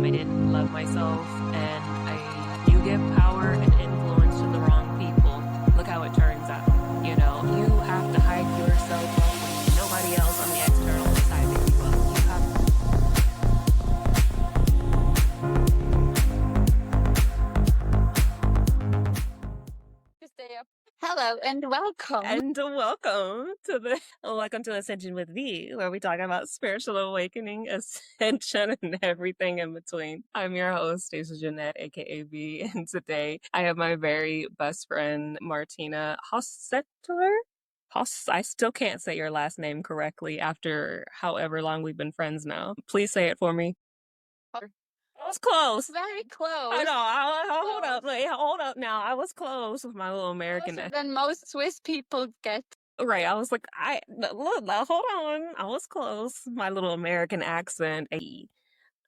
I didn't love myself, and you give power and influence to the wrong people. Look how it turns out. You have to hype yourself up when nobody else on the external side of you up. You have to stay up. Hello and welcome. And welcome to Ascension with V, where we talk about spiritual awakening, ascension, and everything in between. I'm your host, Jeanette, aka V, and today I have my very best friend, Martina Hostettler. I still can't say your last name correctly after however long we've been friends now. Please say it for me. I was close. Very close. I know. Hold up. Wait, hold up now. I was close with my little American. Closer than most Swiss people get. Right. I was like, look, now, hold on. I was close. My little American accent.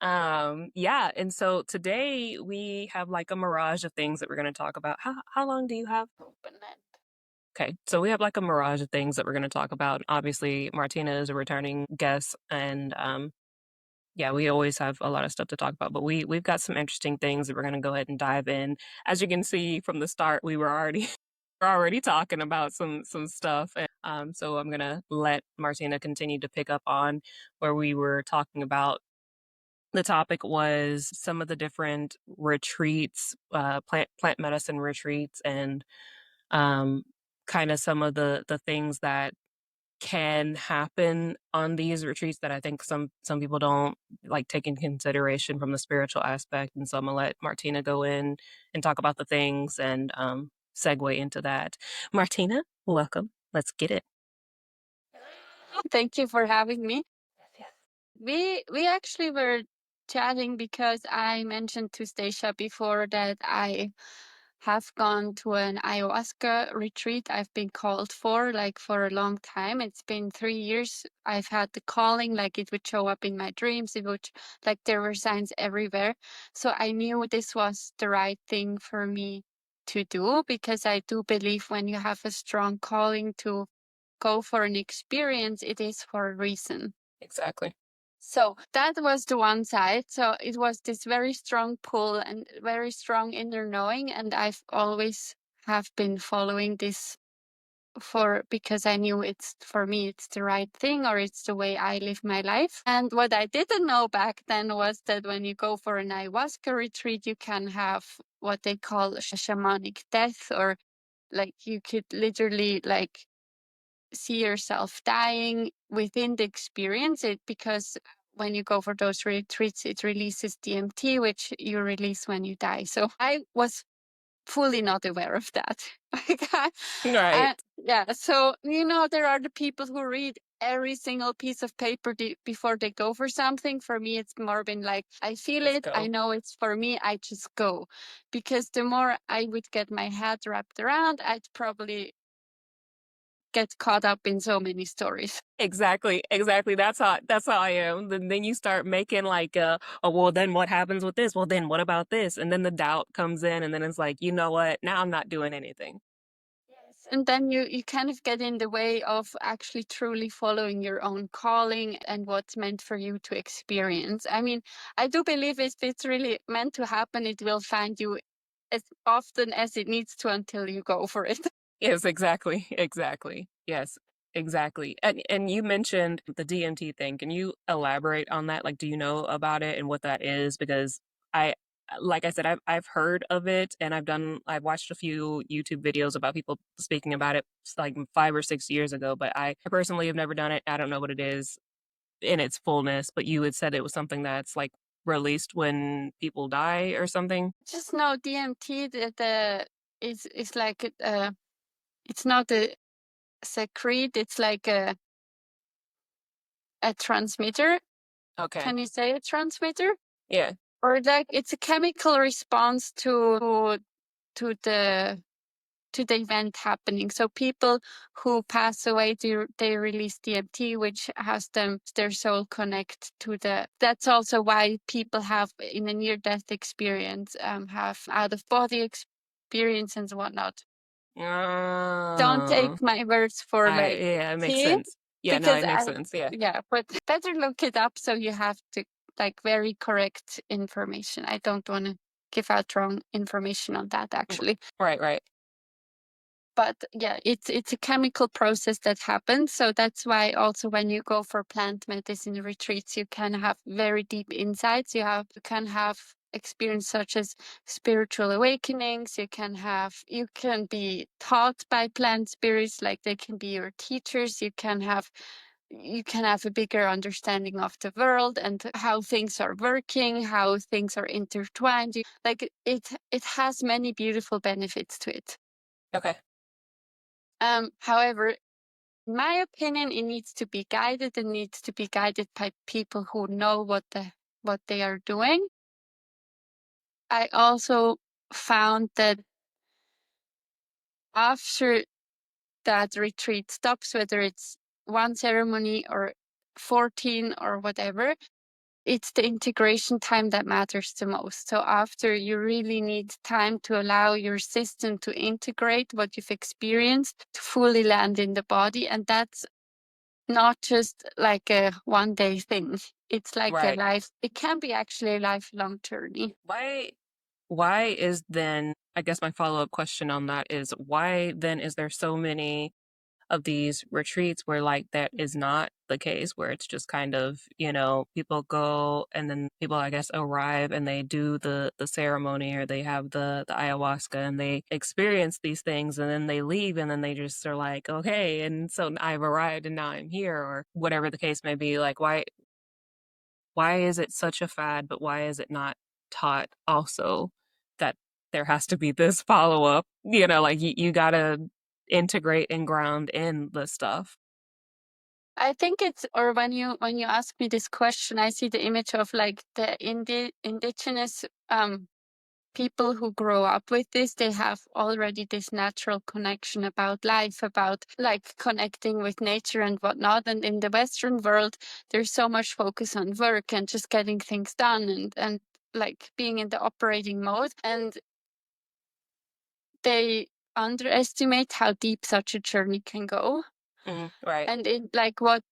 Yeah. And so today we have like a mirage of things that we're going to talk about. How long do you have? Open it. Okay, so we have like a mirage of things that we're going to talk about. Obviously, Martina is a returning guest, and yeah, we always have a lot of stuff to talk about. But we've got some interesting things that we're going to go ahead and dive in. As you can see from the start, we were already talking about some stuff. And so I'm going to let Martina continue to pick up on where we were talking about. The topic was some of the different retreats, plant medicine retreats, and kind of some of the things that can happen on these retreats that I think some people don't like take in consideration from the spiritual aspect. And so I'm gonna let Martina go in and talk about the things and segue into that. Martina, welcome. Let's get it. Thank you for having me. Yes. We actually were chatting because I mentioned to Stashia before that I have gone to an ayahuasca retreat I've been called for a long time. It's been 3 years. I've had the calling, like it would show up in my dreams. It would, like, there were signs everywhere. So I knew this was the right thing for me to do, because I do believe when you have a strong calling to go for an experience, it is for a reason. Exactly. So that was the one side. So it was this very strong pull and very strong inner knowing. And I've always have been following this because I knew it's, for me, it's the right thing, or it's the way I live my life. And what I didn't know back then was that when you go for an ayahuasca retreat, you can have what they call a shamanic death, or like you could literally like see yourself dying within the experience, because when you go for those retreats, it releases DMT, which you release when you die. So I was fully not aware of that. Right. Yeah. So, there are the people who read every single piece of paper before they go for something. For me, it's more been like, I feel Let's it. go. I know it's for me. I just go. Because the more I would get my head wrapped around, I'd probably get caught up in so many stories. Exactly. That's how I am. Then you start making like, oh, well, then what happens with this? Well, then what about this? And then the doubt comes in, and then it's like, you know what? Now I'm not doing anything. Yes. And then you kind of get in the way of actually truly following your own calling and what's meant for you to experience. I mean, I do believe if it's really meant to happen, it will find you as often as it needs to until you go for it. Yes, exactly. Yes, exactly. And you mentioned the DMT thing. Can you elaborate on that? Like, do you know about it and what that is? Because like I said, I've heard of it, and I've watched a few YouTube videos about people speaking about it like 5 or 6 years ago, but I personally have never done it. I don't know what it is in its fullness, but you had said it was something that's like released when people die or something. Just know DMT is like it's not a secrete, it's like a transmitter. Okay. Can you say a transmitter? Yeah. Or like it's a chemical response to the event happening. So people who pass away, they release DMT, which has their soul connect to that's also why people have in a near-death experience have out-of-body experience and whatnot. Don't take my words for like, yeah, it makes sense. Yeah, no, it makes sense. Yeah. Yeah, but better look it up, so you have to like very correct information. I don't want to give out wrong information on that actually. Right, right. But yeah, it's a chemical process that happens. So that's why also when you go for plant medicine retreats, you can have very deep insights. You can have experience such as spiritual awakenings. You can be taught by plant spirits, like they can be your teachers. You can have a bigger understanding of the world and how things are working, how things are intertwined. Like it has many beautiful benefits to it. Okay. However, in my opinion, it needs to be guided and needs to be guided by people who know what they are doing. I also found that after that retreat stops, whether it's one ceremony or 14 or whatever, it's the integration time that matters the most. So after, you really need time to allow your system to integrate what you've experienced to fully land in the body. And that's not just like a one day thing. It's like Right. it can be actually a lifelong journey. Why is then, I guess my follow-up question on that is, why then is there so many of these retreats where like that is not the case, where it's just kind of, people go and then people, I guess, arrive and they do the ceremony, or they have the ayahuasca and they experience these things and then they leave and then they just are like, okay, and so I've arrived and now I'm here, or whatever the case may be. Like, why is it such a fad, but why is it not taught also that there has to be this follow up? Like you gotta integrate and ground in the stuff. I think or when you ask me this question, I see the image of like the indigenous people who grow up with this. They have already this natural connection about life, about like connecting with nature and whatnot. And in the Western world, there's so much focus on work and just getting things done and like being in the operating mode. And they underestimate how deep such a journey can go. Right. And it like what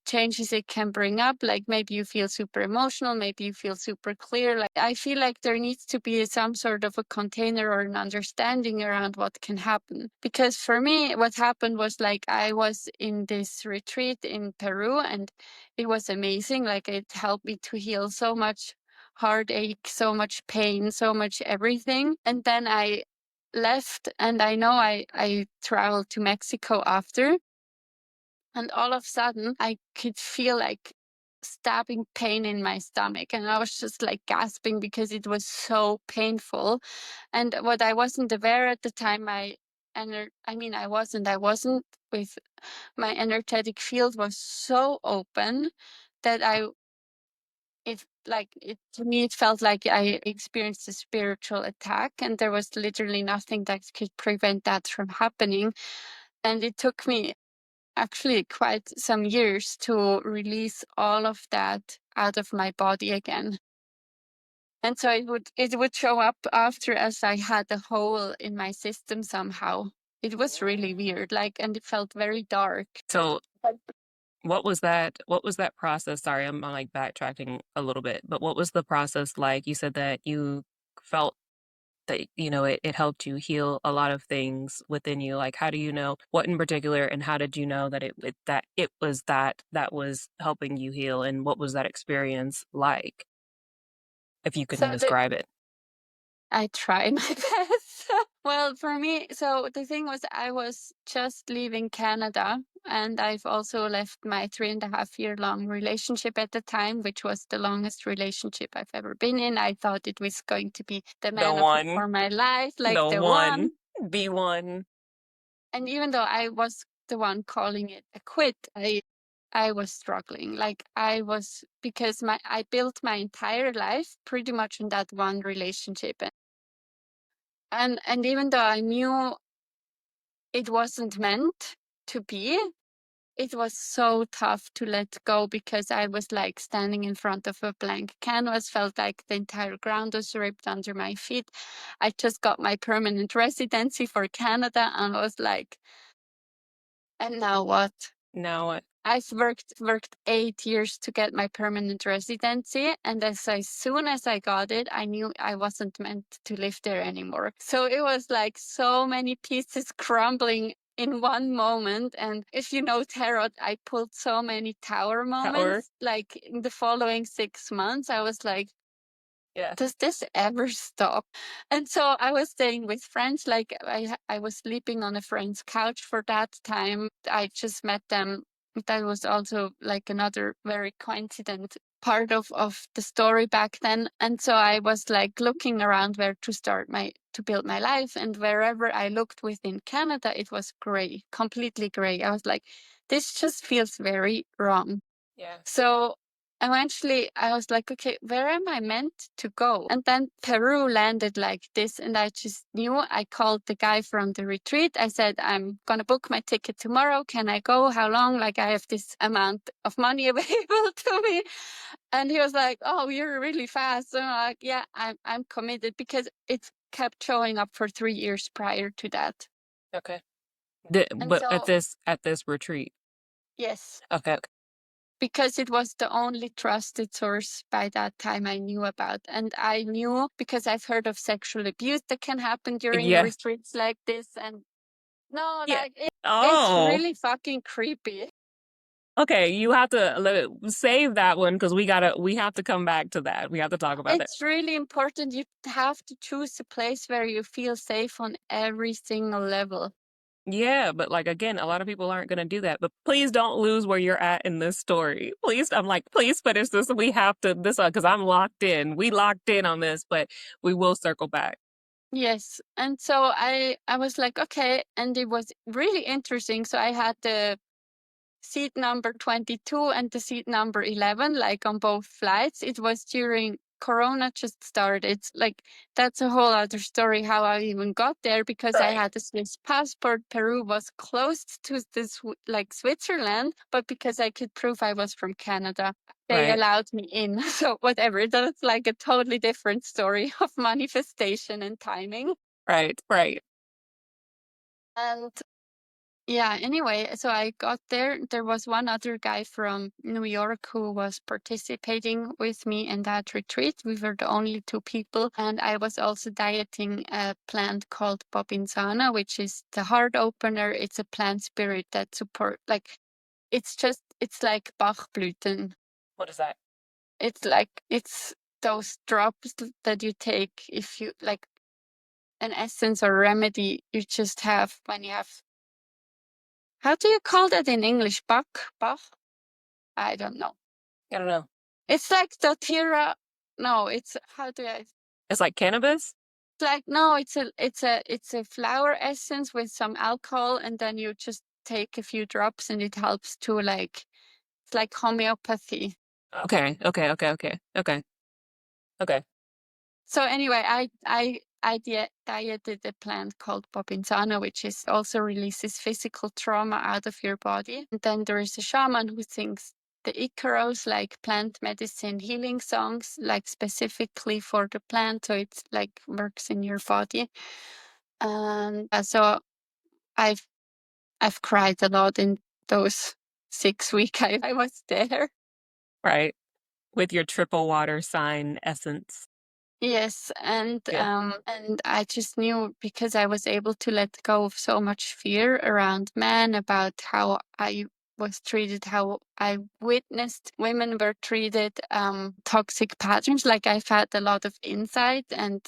changes it can bring up. Like maybe you feel super emotional, maybe you feel super clear. Like I feel like there needs to be some sort of a container or an understanding around what can happen. Because for me, what happened was like I was in this retreat in Peru and it was amazing. Like it helped me to heal so much heartache, so much pain, so much everything. And then I left, and I know I traveled to Mexico after. And all of a sudden, I could feel like stabbing pain in my stomach. And I was just like gasping because it was so painful. And what I wasn't aware at the time, I wasn't with my energetic field was so open that to me, it felt like I experienced a spiritual attack, and there was literally nothing that could prevent that from happening. And it took me actually quite some years to release all of that out of my body again. And so it would show up after as I had a hole in my system somehow. It was really weird, and it felt very dark. So what was that process? Sorry, I'm like backtracking a little bit, but what was the process like? You said that you felt that it helped you heal a lot of things within you. Like, how do you know what in particular, and how did you know that it was that was helping you heal, and what was that experience like, if you can So describe it? I try my best. Well, for me, so the thing was, I was just leaving Canada, and I've also left my 3.5 year long relationship at the time, which was the longest relationship I've ever been in. I thought it was going to be the The man one, for my life, like the the one, one. the one. And even though I was the one calling it a quit, I was struggling. Like I was, because I built my entire life pretty much on that one relationship. And even though I knew it wasn't meant to be, it was so tough to let go because I was like standing in front of a blank canvas, felt like the entire ground was ripped under my feet. I just got my permanent residency for Canada and was like, and now what? Now what? I've worked 8 years to get my permanent residency, and as soon as I got it, I knew I wasn't meant to live there anymore. So it was like so many pieces crumbling in one moment. And if you know tarot, I pulled so many tower Tower. moments. Like in the following 6 months, I was like, Yeah. does this ever stop? And so I was staying with friends. Like I was sleeping on a friend's couch for that time. I just met them. That was also like another very coincident part of the story back then. And so I was like looking around where to build my life. And wherever I looked within Canada, it was gray, completely gray. I was like, this just feels very wrong. Yeah. So eventually I was like, okay, where am I meant to go? And then Peru landed like this. And I just knew. I called the guy from the retreat. I said, I'm going to book my ticket tomorrow. Can I go? How long? Like, I have this amount of money available to me. And he was like, oh, you're really fast. And I'm like, yeah, I'm committed, because it kept showing up for 3 years prior to that. Okay. And But so, at this retreat. yes, Okay. Okay. because it was the only trusted source by that time I knew about. And I knew because I've heard of sexual abuse that can happen during Yeah. retreats like this. And no, Yeah. like it's Oh. really fucking creepy. Okay, you have to save that one because we have to come back to that. We have to talk about that. It's really important. You have to choose a place where you feel safe on every single level. Yeah, but like again, a lot of people aren't going to do that. But please don't lose where you're at in this story. Please, I'm like, please finish this. We have to this one because I'm locked in. We locked in on this, but we will circle back. Yes. And so I was like, okay. And it was really interesting. So I had the seat number 22 and the seat number 11, like on both flights. It was during Corona just started. It's like, that's a whole other story how I even got there, because I Right. had a Swiss passport. Peru was closed to this, like Switzerland, but because I could prove I was from Canada, they Right. allowed me in. So whatever, that's like a totally different story of manifestation and timing. Right. Right. And yeah, anyway, so I got there. There was one other guy from New York who was participating with me in that retreat. We were the only two people. And I was also dieting a plant called Bobinsana, which is the heart opener. It's a plant spirit that it's like Bachblüten. What is that? It's those drops that you take if you like an essence or remedy you just have when you have, how do you call that in English? Bach? I don't know. I don't know. It's like Dotira. No, it's how do I? It's like cannabis. It's like no, it's a flower essence with some alcohol, and then you just take a few drops, and it helps to like it's like homeopathy. Okay. Okay. Okay. Okay. Okay. Okay. So anyway, I dieted a plant called Bobinsana, which is also releases physical trauma out of your body. And then there is a shaman who sings the Icaros, like plant medicine healing songs, like specifically for the plant, so it's like works in your body. And so I've I've cried a lot in those 6 weeks I was there. Right. With your triple water sign essence. Yes, Yeah. and I just knew because I was able to let go of so much fear around men, about how I was treated, how I witnessed women were treated, toxic patterns. Like I've had a lot of insight and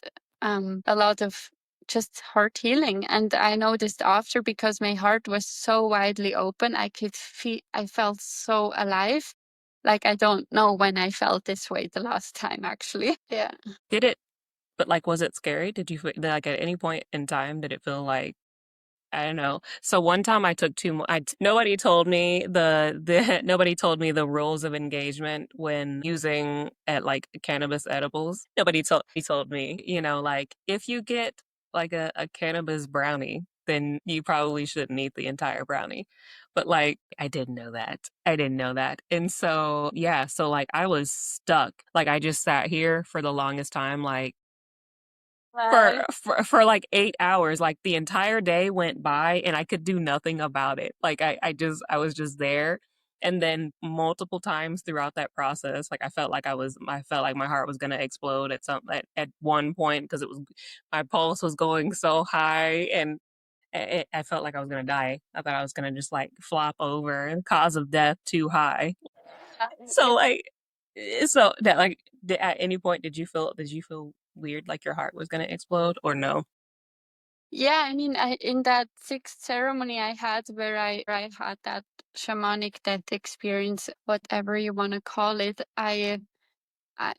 a lot of just heart healing. And I noticed after, because my heart was so widely open, I felt so alive. Like I don't know when I felt this way the last time, actually. Yeah. Did it? But like, was it scary? Did you like at any point in time did it feel like I don't know. So one time I took too much. Nobody told me the nobody told me the rules of engagement when using at like cannabis edibles. Nobody told me, like if you get like a cannabis brownie, then you probably shouldn't eat the entire brownie. But like I didn't know that. I didn't know that. And so yeah, so like I was stuck. Like I just sat here for the longest time, like Right. for like 8 hours, like the entire day went by and I could do nothing about it. Like I was just there. And then multiple times throughout that process, like I felt like my heart was gonna explode at one point because it was my pulse was going so high, and I felt like I was gonna die. I thought I was gonna just like flop over and cause of death too high. So like, so that like, at any point did you feel weird like your heart was gonna explode or no? Yeah, I mean, in that sixth ceremony I had where I had that shamanic death experience, whatever you want to call it,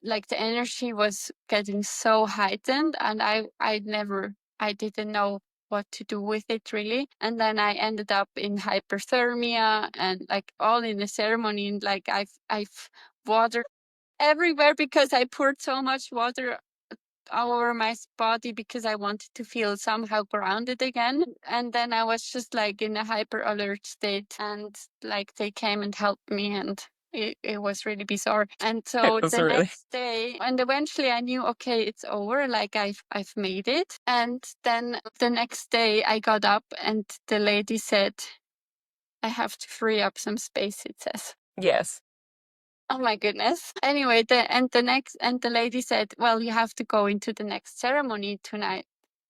like the energy was getting so heightened, and I didn't know what to do with it really. And then I ended up in hyperthermia and like all in the ceremony, and like I've water everywhere because I poured so much water all over my body because I wanted to feel somehow grounded again. And then I was just like in a hyper alert state, and like they came and helped me, and it was really bizarre. And It so was the really next day, and eventually I knew, okay, it's over, like I've made it. And then the next day I got up and the lady said, I have to free up some space, it says. yes. Oh my goodness. Anyway, the lady said, well, you have to go into the next ceremony tonight.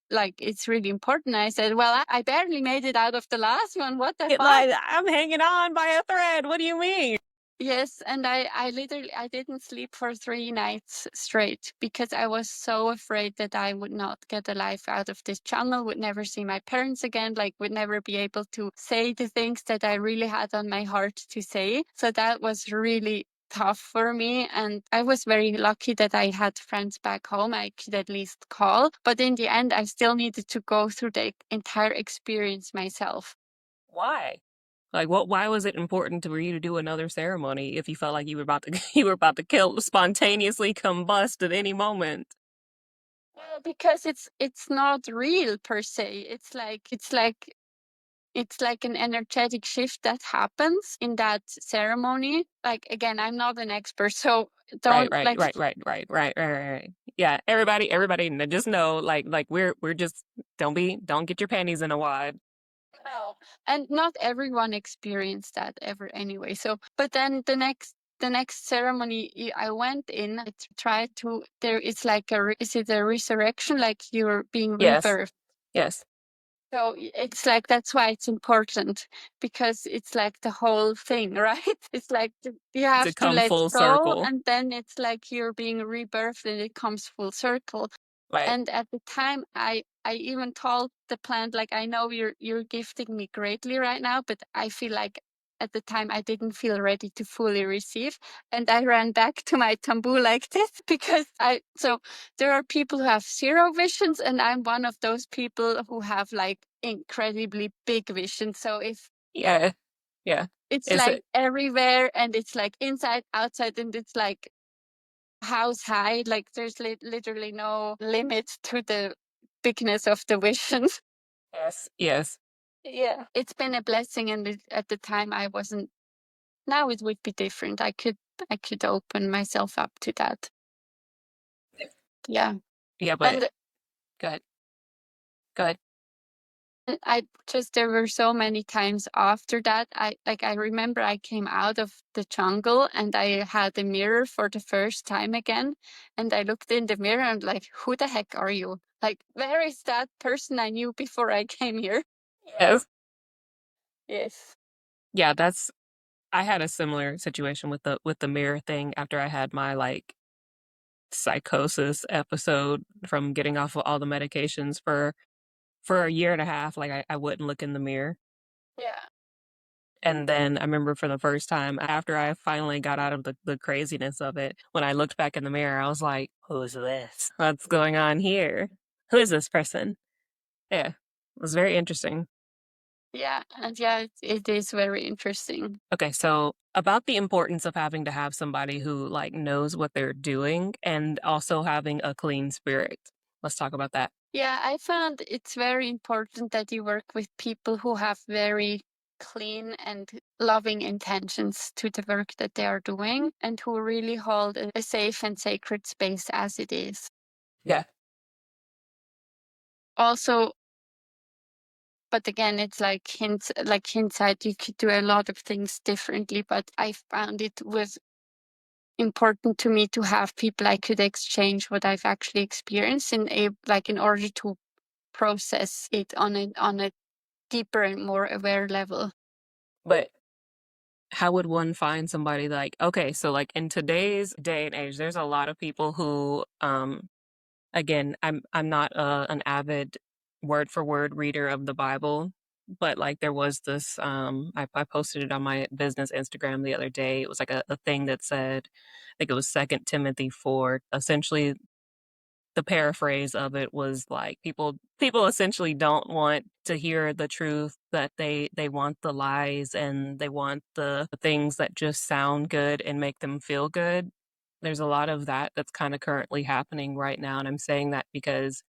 Like, it's really important. I said, well, I barely made it out of the last one. What the It fuck? like I'm hanging on by a thread. What do you mean? Yes, and I literally I didn't sleep for 3 nights straight because I was so afraid that I would not get alive out of this channel, would never see my parents again, like would never be able to say the things that I really had on my heart to say. So that was really tough for me, and I was very lucky that I had friends back home I could at least call. But in the end, I still needed to go through the entire experience myself. Why? Like what why was it important for you to do another ceremony if you felt like you were about to you were about to kill spontaneously combust at any moment? Well, because it's not real per se. It's like an energetic shift that happens in that ceremony. Like again, I'm not an expert, so Right, don't right, like right, right, right, right, right, right. Right. Yeah, everybody just know like we're just don't get your panties in a wad. no. And not everyone experienced that ever anyway. So but then the next ceremony I went in, I tried to there it's like is it a resurrection, like you're being Yes. rebirthed. Yes. So it's like that's why it's important because it's like the whole thing, right? It's like you To have to come let full go, circle. and then it's like you're being rebirthed and it comes full circle. Right. And at the time, I even told the plant, like, I know you're gifting me greatly right now, but I feel like at the time I didn't feel ready to fully receive. And I ran back to my tambu like this because so there are people who have zero visions, and I'm one of those people who have like incredibly big visions. So if Yeah. Yeah. it's It's like everywhere and it's like inside, outside, and it's like house high, like there's literally no limit to the bigness of the vision. yes. Yes. Yeah, it's been a blessing, and at the time I wasn't. Now it would be different. I could open myself up to that. Yeah, Yeah, but and good. Good. I just there were so many times after that. I remember I came out of the jungle and I had a mirror for the first time again, and I looked in the mirror and like, who the heck are you? Like, where is that person I knew before I came here? Yes. Yes. Yeah, that's I had a similar situation with the mirror thing after I had my like psychosis episode from getting off of all the medications for a year and a half. Like I wouldn't look in the mirror. Yeah. And then I remember for the first time after I finally got out of the craziness of it, when I looked back in the mirror, I was like, who's this? What's going on here? Who is this person? Yeah. It was very interesting. Yeah, and yeah, it is very interesting. Okay, so about the importance of having to have somebody who like knows what they're doing and also having a clean spirit. Let's talk about that. Yeah, I found it's very important that you work with people who have very clean and loving intentions to the work that they are doing, and who really hold a safe and sacred space as it is. Yeah. Also, But again, it's like hindsight, you could do a lot of things differently. But I found it was important to me to have people I could exchange what I've actually experienced in order to process it on a deeper and more aware level. But how would one find somebody like, okay, so like in today's day and age, there's a lot of people who, again, I'm not an avid word for word reader of the Bible, but like there was this, I posted it on my business Instagram the other day. It was like a thing that said, I think it was Second Timothy 4. Essentially, the paraphrase of it was like people essentially don't want to hear the truth, that they want the lies and they want the things that just sound good and make them feel good. There's a lot of that that's kind of currently happening right now, and I'm saying that because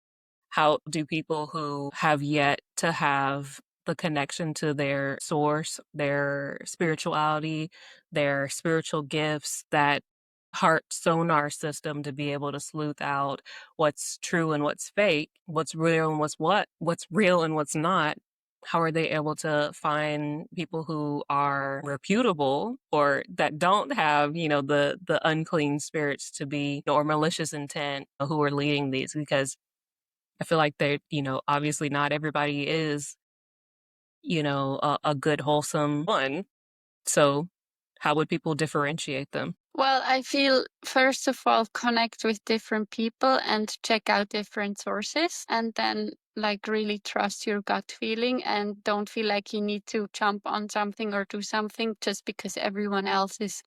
how do people who have yet to have the connection to their source, their spirituality, their spiritual gifts, that heart sonar system to be able to sleuth out what's true and what's fake, what's real and what's real and what's not? How are they able to find people who are reputable or that don't have, the unclean spirits to be or malicious intent who are leading these? Because I feel like they, obviously not everybody is, a good, wholesome one. So how would people differentiate them? Well, I feel first of all, connect with different people and check out different sources, and then like really trust your gut feeling and don't feel like you need to jump on something or do something just because everyone else is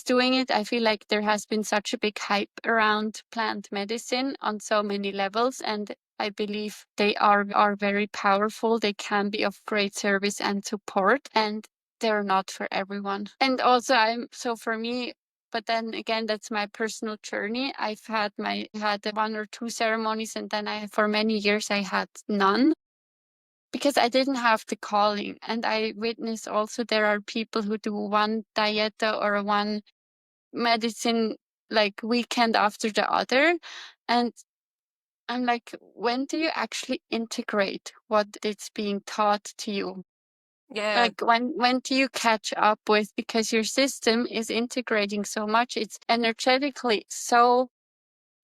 doing it. I feel like there has been such a big hype around plant medicine on so many levels, and I believe they are very powerful. They can be of great service and support, and they're not for everyone. And also, so for me, but then again, that's my personal journey. Had one or two ceremonies, and then for many years I had none because I didn't have the calling. And I witness also there are people who do one dieta or one medicine like weekend after the other. And I'm like, when do you actually integrate what is being taught to you? Yeah. Like when do you catch up with, because your system is integrating so much, it's energetically so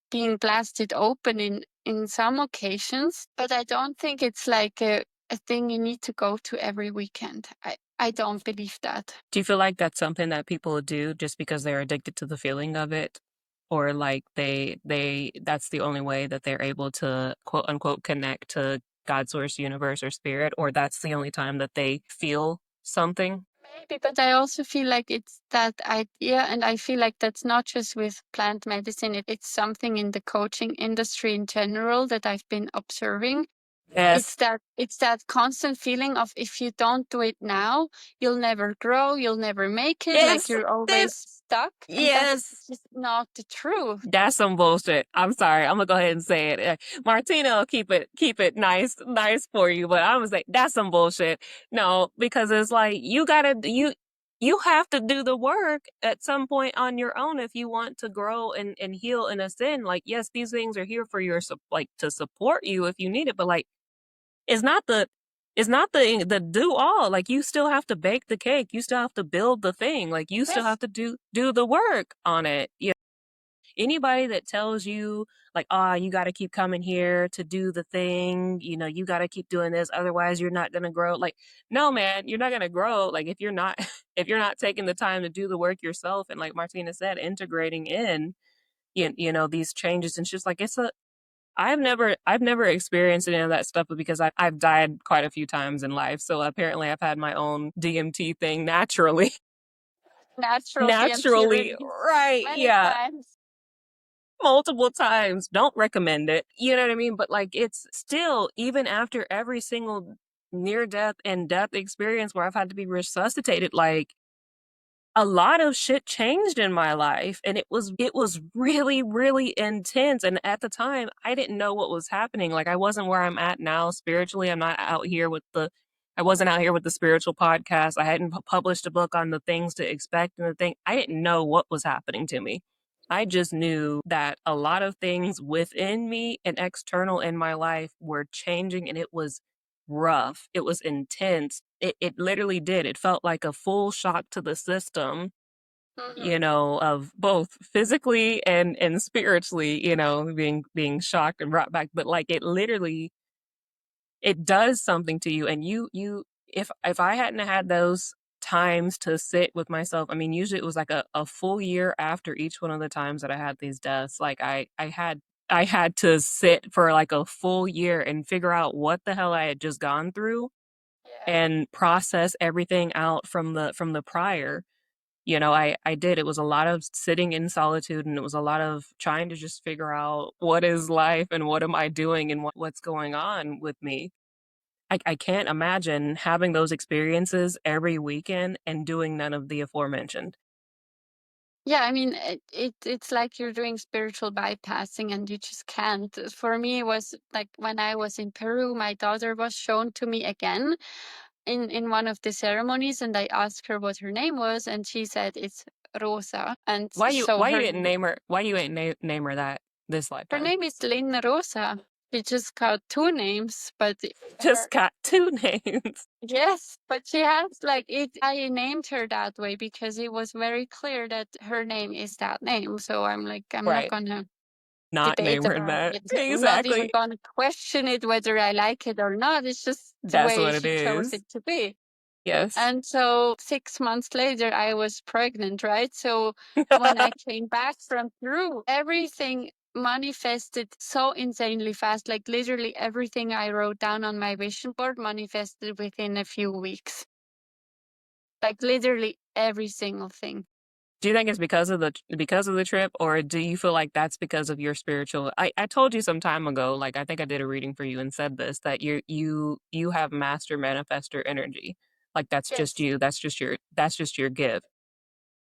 being blasted open in some occasions, but I don't think it's like a thing you need to go to every weekend. I don't believe that. Do you feel like that's something that people do just because they're addicted to the feeling of it? Or like that's the only way that they're able to quote unquote connect to God source, universe, or spirit, or that's the only time that they feel something? Maybe, but I also feel like it's that idea, and I feel like that's not just with plant medicine. It's something in the coaching industry in general that I've been observing. Yes. It's that constant feeling of if you don't do it now, you'll never grow, you'll never make it, like Yes. you're always This. stuck, and that's Yes. just not the truth. That's some bullshit. I'm sorry. I'm gonna go ahead and say it. Martina will keep it nice for you, but I'm gonna say that's some bullshit. No, because it's like you have to do the work at some point on your own if you want to grow and heal and ascend. Like, yes, these things are here for your like to support you if you need it, but like it's not the the do all. Like you still have to bake the cake. You still have to build the thing. Like you still Yes. have to do the work on it. Anybody that tells you like, "Ah, you gotta keep coming here to do the thing, you gotta keep doing this, otherwise you're not gonna grow." Like, no, man, you're not gonna grow. Like if you're not if you're not taking the time to do the work yourself and like Martina said, integrating in, these changes. And it's just like I've never experienced any of that stuff, but because I've died quite a few times in life. So apparently I've had my own DMT thing naturally. Natural DMT Naturally, release right. many Yeah. times. Multiple times. Don't recommend it. You know what I mean? But like it's still, even after every single near death and death experience where I've had to be resuscitated, like a lot of shit changed in my life, and it was really really intense. And at the time I didn't know what was happening. Like I wasn't where I'm at now spiritually. I wasn't out here with the spiritual podcast. I hadn't published a book on the things to expect and the thing. I didn't know what was happening to me. I just knew that a lot of things within me and external in my life were changing, and it was rough. It was intense. It literally did. It felt like a full shock to the system, Mhm. of both physically and spiritually, being shocked and brought back. But like it literally, it does something to you. And if I hadn't had those times to sit with myself, I mean, usually it was like a full year after each one of the times that I had these deaths. Like I had to sit for like a full year and figure out what the hell I had just gone through Yeah. and process everything out from the prior. I did. It was a lot of sitting in solitude, and it was a lot of trying to just figure out what is life and what am I doing and what's going on with me. I can't imagine having those experiences every weekend and doing none of the aforementioned. Yeah, I mean, it's like you're doing spiritual bypassing and you just can't. For me, it was like when I was in Peru, my daughter was shown to me again in one of the ceremonies, and I asked her what her name was, and she said it's Rosa. And Why you so why you didn't name her? Why you ain't name her that this her lifetime? name is Lynn Rosa. She just got two names, but Just her got two names. yes, but she has like it. I named her that way because it was very clear that her name is that name. So I'm like, I'm not Right. gonna Not debate name her about that. it. I'm not even Exactly. gonna question it whether I like it or not. It's just the That's way what it she chose is. it to be. Yes. And so 6 months later, I was pregnant, right? So when I came back from Peru, everything manifested so insanely fast. Like literally everything I wrote down on my vision board manifested within a few weeks. Like literally every single thing. Do you think it's because of the trip, or do you feel like that's because of your spiritual? I told you some time ago, like I think I did a reading for you and said this, that you have master manifester energy. Like that's just Yes. you. That's just your gift.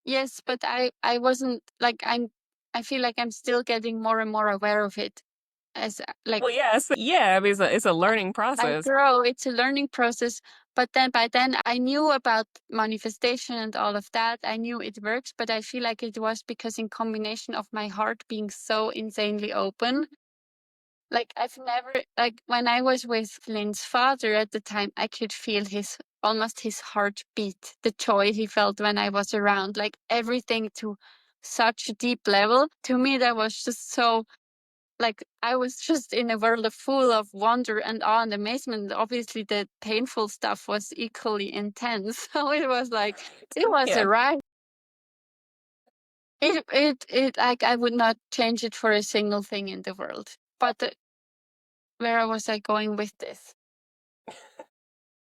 Yes, but I wasn't like I feel like I'm still getting more and more aware of it as like Well, yes, yeah. I mean, it's a learning I process. grow. It's a learning process. But then by then I knew about manifestation and all of that. I knew it works, but I feel like it was because in combination of my heart being so insanely open. Like I've never like when I was with Lynn's father at the time, I could feel his almost his heartbeat, the joy he felt when I was around, like everything to such a deep level. To me, that was just so like I was just in a world of full of wonder and awe and amazement. Obviously, the painful stuff was equally intense. So it was like it was Yeah. a ride. It like I would not change it for a single thing in the world. But where was I going with this?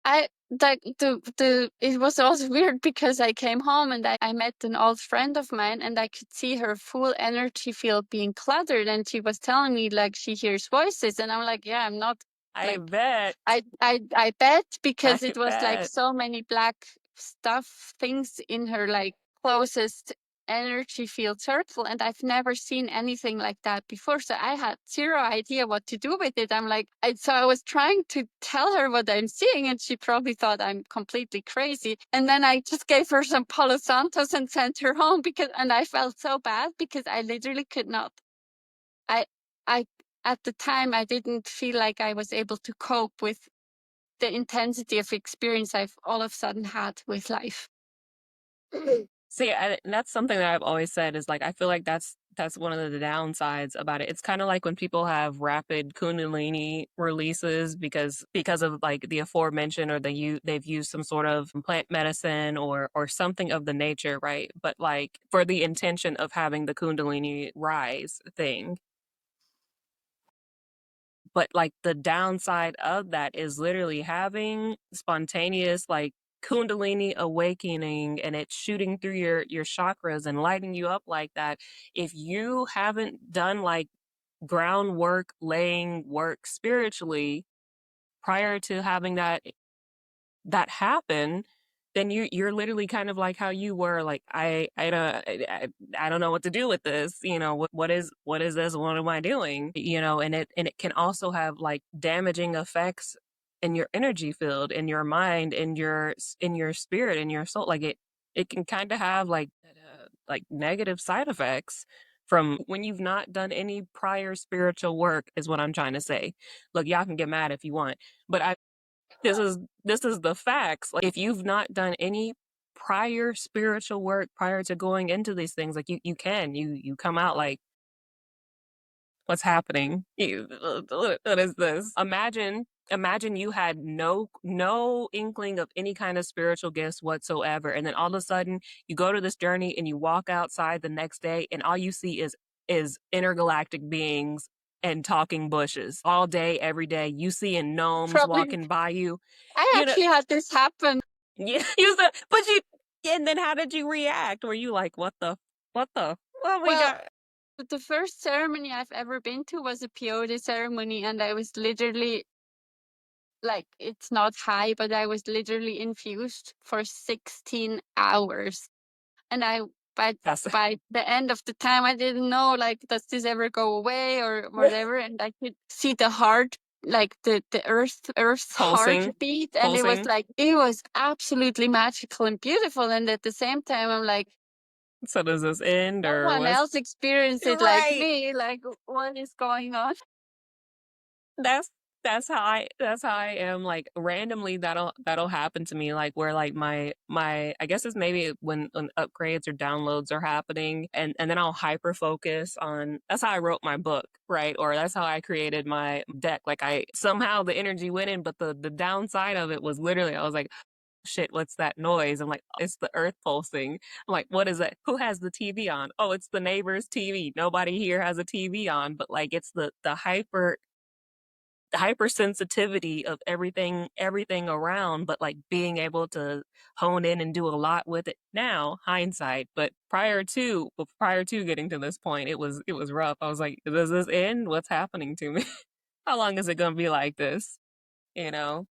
I like the it was also weird because I came home and I met an old friend of mine and I could see her full energy field being cluttered and she was telling me like she hears voices and I'm like, yeah, I'm not I like bet. I bet I because it was like bet. so many black stuff things in her like closest energy field circle and I've never seen anything like that before. So I had zero idea what to do with it. I'm like so I was trying to tell her what I'm seeing and she probably thought I'm completely crazy. And then I just gave her some Palo Santos and sent her home because and I felt so bad because I literally could not I I at the time I didn't feel like I was able to cope with the intensity of experience I've all of a sudden had with life. See, and that's something that I've always said is like I feel like that's one of the downsides about it. It's kind of like when people have rapid Kundalini releases because of like the aforementioned or they've used some sort of plant medicine or something of the nature, right? But like for the intention of having the Kundalini rise thing. But like the downside of that is literally having spontaneous like kundalini awakening and it's shooting through your chakras and lighting you up like that. If you haven't done like groundwork laying work spiritually prior to having that happen, then you're literally kind of like how you were like I don't know what to do with this. What is this, what am I doing? And it can also have like damaging effects in your energy field, in your mind, in your spirit, in your soul. Like it can kind of have like negative side effects from when you've not done any prior spiritual work is what I'm trying to say. Look, y'all can get mad if you want, but this is the facts. Like if you've not done any prior spiritual work prior to going into these things, like you can you come out like what's happening? What is this? Imagine you had no inkling of any kind of spiritual gifts whatsoever, and then all of a sudden you go to this journey and you walk outside the next day, and all you see is intergalactic beings and talking bushes all day, every day. You seeing gnomes Probably. walking by you, I you know. actually had this happen. Yeah, you said, but you. And then how did you react? Were you like, what the? Oh my Well, god! the first ceremony I've ever been to was a peyote ceremony, and I was literally like, it's not high, but I was literally infused for 16 hours. And That's by the end of the time, I didn't know, like, does this ever go away or whatever? And I could see the heart, like the earth's pulsing, heartbeat. And it was pulsing. like, it was absolutely magical and beautiful. And at the same time, I'm like, So does this end no or one was else experienced it like right? me. Like, what is going on? That's that's how I am. Like randomly, that'll happen to me. Like where like my I guess it's maybe when upgrades or downloads are happening, and then I'll hyper focus on. That's how I wrote my book, right? Or that's how I created my deck. Like I somehow the energy went in, but the downside of it was literally I was like, shit, what's that noise? I'm like, it's the earth pulsing. I'm like, what is that? Who has the TV on? Oh, it's the neighbor's TV. Nobody here has a TV on, but like it's the hypersensitivity of everything around, but like being able to hone in and do a lot with it now, hindsight. But prior to getting to this point, it was rough. I was like, does this end? What's happening to me? How long is it gonna be like this? You know?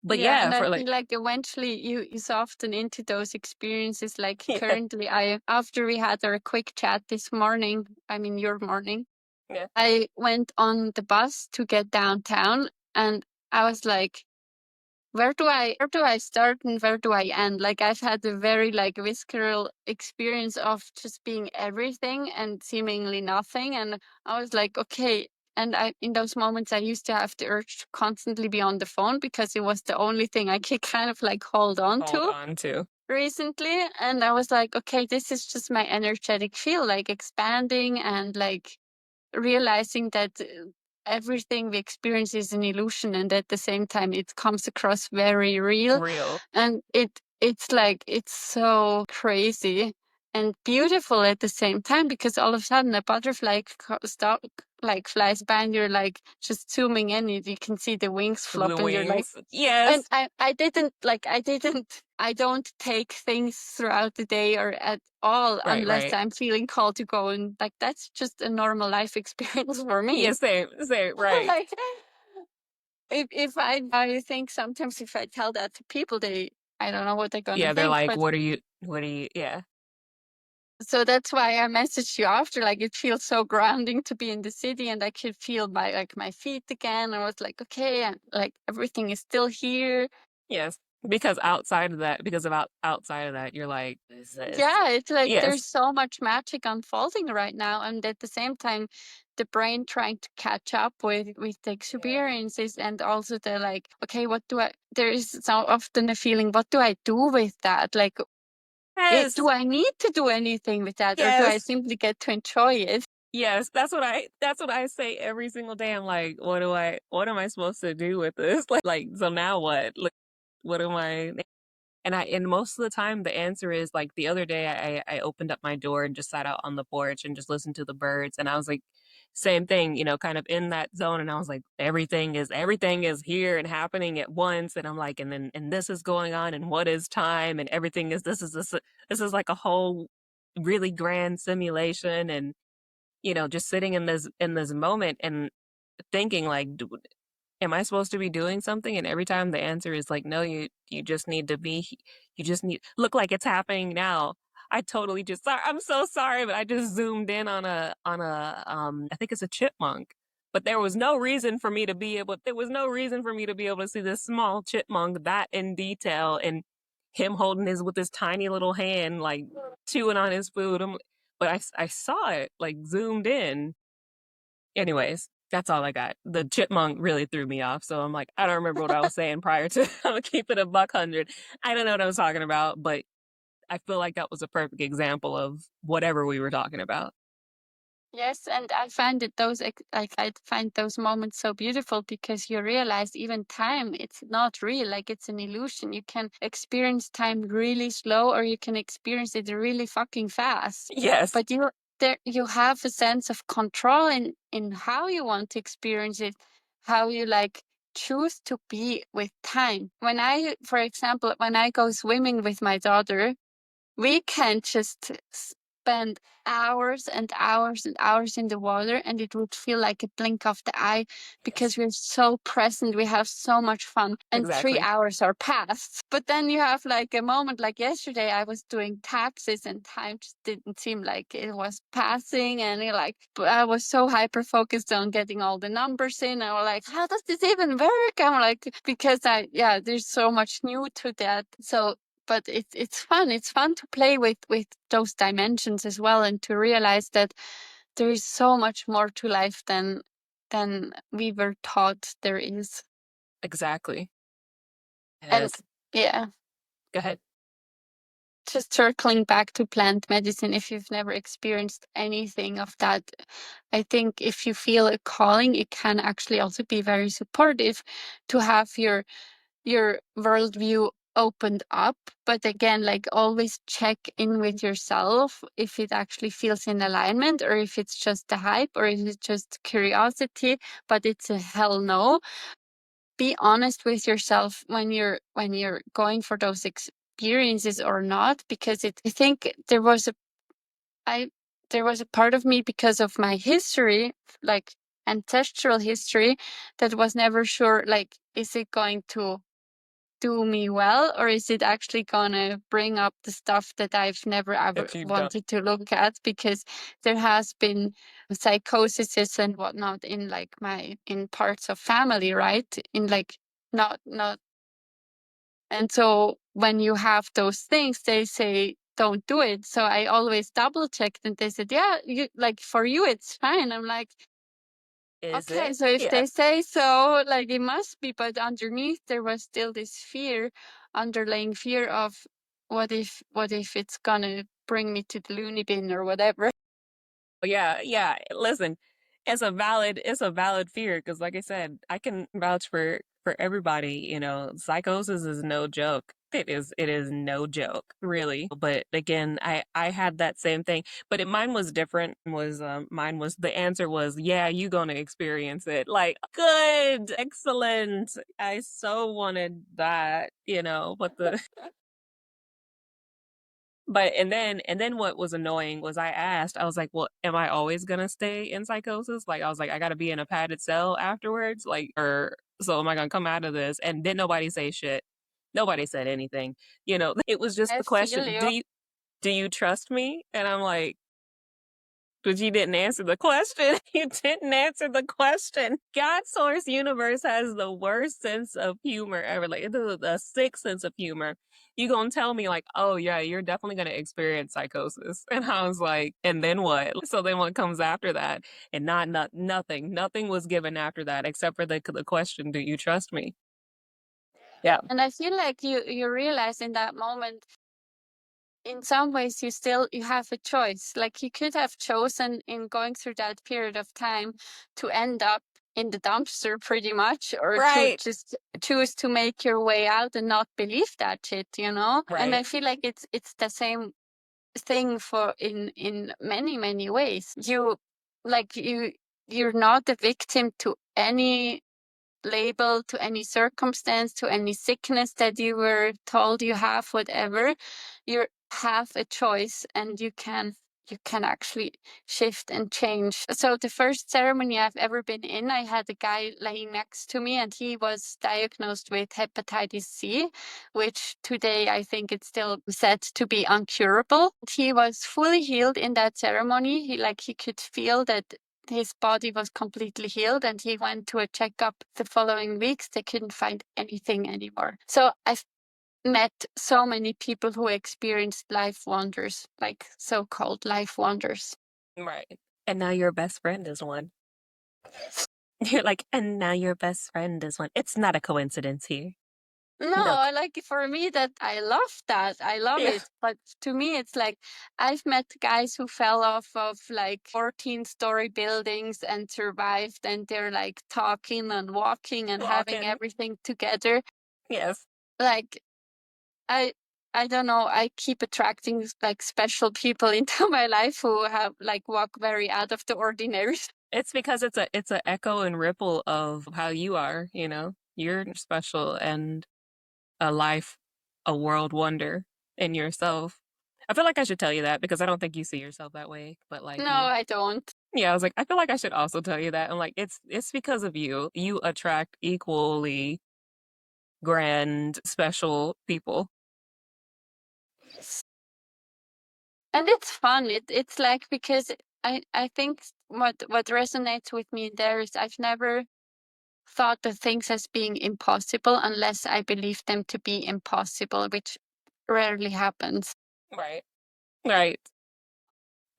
But Yeah, yeah, and I for like feel like eventually you soften into those experiences. Like yeah, currently, I after we had our quick chat this morning, I mean your morning, yeah, I went on the bus to get downtown, and I was like, where do I start and where do I end? Like I've had a very like visceral experience of just being everything and seemingly nothing. And I was like, okay. And I in those moments I used to have the urge to constantly be on the phone because it was the only thing I could kind of like hold on hold to on to. recently. And I was like, okay, this is just my energetic field, like expanding and like realizing that everything we experience is an illusion, and at the same time it comes across very real. Real. And it's like it's so crazy and beautiful at the same time, because all of a sudden a butterfly stop like flies by and you're like just zooming in and you can see the wings The flop and you're like, wings. and Yes. I don't take things throughout the day or at all Right, unless right. I'm feeling called to go, and like that's just a normal life experience for Yeah, me. same, right. Like if I think sometimes if I tell that to people, they I don't know what they're gonna Yeah, they're think, like, but what are you yeah. so that's why I messaged you after. Like it feels so grounding to be in the city, and I could feel my feet again. I was like, okay, and like everything is still here. Yes. Because of outside of that, you're like, is this? Yeah, it's like Yes. there's so much magic unfolding right now, and at the same time, the brain trying to catch up with the experiences, and also the like, okay, what do I? There is so often a feeling, what do I do with that? Like, Yes. do I need to do anything with that, or do I Yes. simply get to enjoy it? Yes. That's what I say every single day. I'm like, what am I supposed to do with this? Like so now what? Like what am I and most of the time the answer is like the other day I opened up my door and just sat out on the porch and just listened to the birds and I was like same thing, kind of in that zone and I was like everything is here and happening at once and I'm like and this is going on and what is time and everything is this is like a whole really grand simulation and just sitting in this moment and thinking like am I supposed to be doing something? And every time the answer is like, no, you just need to be, you just need look like it's happening now. I totally just sorry. I'm so sorry, but I just zoomed in on a I think it's a chipmunk. But there was no reason for me to be able there was no reason for me to be able to see this small chipmunk that in detail and him holding his with his tiny little hand like chewing on his food. But I saw it like zoomed in. Anyways, That's all I got. The chipmunk really threw me off. So I'm like, I don't remember what I was saying prior to I'm gonna keep it a buck hundred. I don't know what I was talking about, but I feel like that was a perfect example of whatever we were talking about. Yes, and I find it like I find those moments so beautiful because you realize even time, it's not real, like it's an illusion. You can experience time really slow or you can experience it really fucking fast. Yes, But you have a sense of control in how you want to experience it, how you like choose to be with time. When I, for example, when I go swimming with my daughter, we can just spend hours and hours and hours in the water and it would feel like a blink of the eye yes, because we're so present, we have so much fun, and three exactly. hours are past. But then you have like a moment like yesterday, I was doing taxes and time just didn't seem like it was passing, and you're like, I was so hyper focused on getting all the numbers in. I was like, how does this even work? I'm like, because yeah, there's so much new to that. So but it's fun. It's fun to play with those dimensions as well, and to realize that there is so much more to life than we were taught there is. Exactly. And Yes. yeah, Go ahead. just circling back to plant medicine, if you've never experienced anything of that, I think if you feel a calling, it can actually also be very supportive to have your worldview opened up. But again, like always check in with yourself if it actually feels in alignment or if it's just a hype or if it's just curiosity, but it's a hell no. Be honest with yourself when you're going for those experiences or not, because I think I there was a part of me because of my history, like ancestral history, that was never sure, like, is it going to do me well or is it actually gonna bring up the stuff that I've never ever That you've done. wanted to look at, because there has been psychoses and whatnot in like my in parts of family, right? In like not and so when you have those things, they say don't do it. So I always double checked and they said, yeah, you like for you it's fine. I'm like, Is okay, it? so if Yeah. they say so, like it must be, but underneath there was still this fear, underlying fear of what if it's gonna bring me to the loony bin or whatever. Yeah, yeah. Listen, it's a valid fear because, like I said, I can vouch for everybody. You know, psychosis is no joke. It is no joke, really. But again, I had that same thing, but mine was different. Was mine was the answer was yeah, you gonna experience it. Like good, excellent. I so wanted that, you know, but the but and then what was annoying was I asked, I was like, "Well, am I always gonna stay in psychosis?" Like I was like, "I gotta be in a padded cell afterwards, like, or so am I gonna come out of this?" And then nobody say shit. Nobody said anything. You know, it was just I the feel question, you. do you trust me? And I'm like, but you didn't answer the question. You didn't answer the question. God Source Universe has the worst sense of humor ever. Like the sick sense of humor. You gonna tell me like, oh yeah, you're definitely gonna experience psychosis. And I was like, and then what? So then what comes after that? And nothing. Nothing was given after that except for the question, do you trust me? Yeah. And I feel like you realize in that moment, in some ways you have a choice. Like you could have chosen in going through that period of time to end up in the dumpster pretty much, or to Right. just choose to make your way out and not believe that shit, you know? And I Right. feel like it's the same thing for in many many ways. You're not a victim to any label, to any circumstance, to any sickness that you were told you have, whatever. You have a choice and you can actually shift and change. So the first ceremony I've ever been in, I had a guy laying next to me and he was diagnosed with hepatitis C, which today I think it's still said to be uncurable. He was fully healed in that ceremony. He could feel that his body was completely healed and he went to a checkup the following weeks. They couldn't find anything anymore. So I've met so many people who experienced life wonders, like so-called life wonders. Right. And now your best friend is one. You're like, and now your best friend is one. It's not a coincidence here. No, No. like for me that I love that. I love Yeah. it. But to me it's like I've met guys who fell off of like 14-story buildings and survived, and they're like talking and walking and having Walking. everything together. Yes. Like I I don't know, I keep attracting like special people into my life who have like walk very out of the ordinary. It's because it's a echo and ripple of how you are, you know. You're special and a life, a world wonder in yourself. I feel like I should tell you that because I don't think you see yourself that way, but like No, you. I don't. Yeah, I was like, I feel like I should also tell you that. I'm like, it's because of you. You attract equally grand, special people. And it's fun. It's like because I think what resonates with me there is I've never thought of things as being impossible unless I believe them to be impossible, which rarely happens. Right. Right.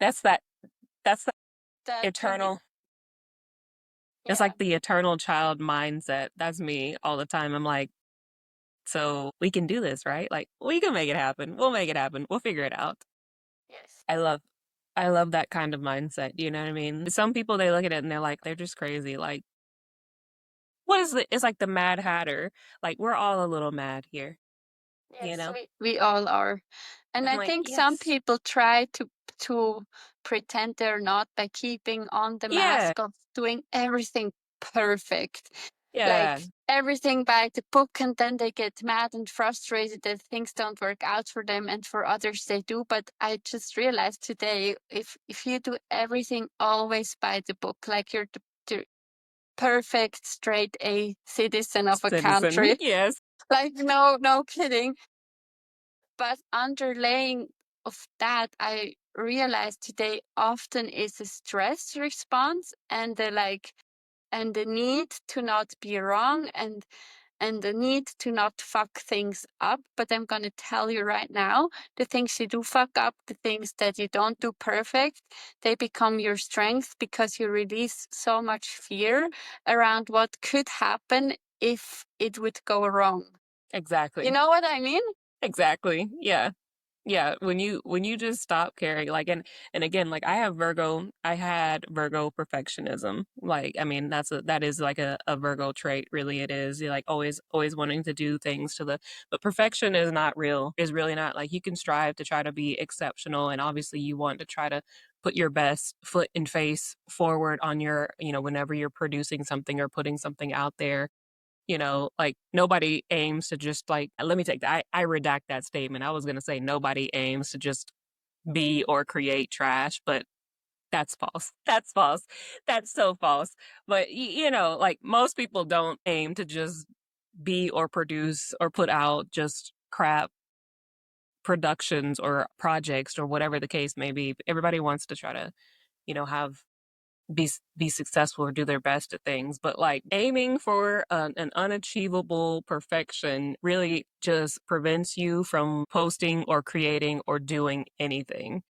That's that that's the That to me, eternal it's yeah, like the eternal child mindset. That's me all the time. I'm like, so we can do this, right? Like we can make it happen. We'll make it happen. We'll figure it out. yes, I love I love that kind of mindset. You know what I mean? Some people they look at it and they're like, they're just crazy. Like, what is it? It's like the Mad Hatter. Like we're all a little mad here, you yes, know? we all are. And I'm I like, think some yes. people try to pretend they're not by keeping on the Yeah. mask of doing everything perfect, like Yeah. everything by the book, and then they get mad and frustrated that things don't work out for them, and for others they do. But I just realized today, if you do everything always by the book, like you're the perfect straight A citizen of a Citizen. country, Yes. like no kidding, but underlaying of that, I realized today often is a stress response and the like and the need to not be wrong and the need to not fuck things up. But I'm gonna tell you right now, the things you do fuck up, the things that you don't do perfect, they become your strength because you release so much fear around what could happen if it would go wrong. You Exactly. know what I mean? Exactly. Yeah. Yeah, when you just stop caring, like and again, like I had Virgo perfectionism. Like, I mean, that is like a Virgo trait, really it is. You're like always wanting to do things to the but perfection is not real. Is really not like you can strive to try to be exceptional and obviously you want to try to put your best foot and face forward on your, whenever you're producing something or putting something out there. Like nobody aims to just like, let me take that. I redact that statement. I was going to say nobody aims to just be or create trash, but that's false. That's false. That's so false. But, like most people don't aim to just be or produce or put out just crap productions or projects or whatever the case may be. Everybody wants to try to, have be successful or do their best at things, but like aiming for an unachievable perfection really just prevents you from posting or creating or doing anything.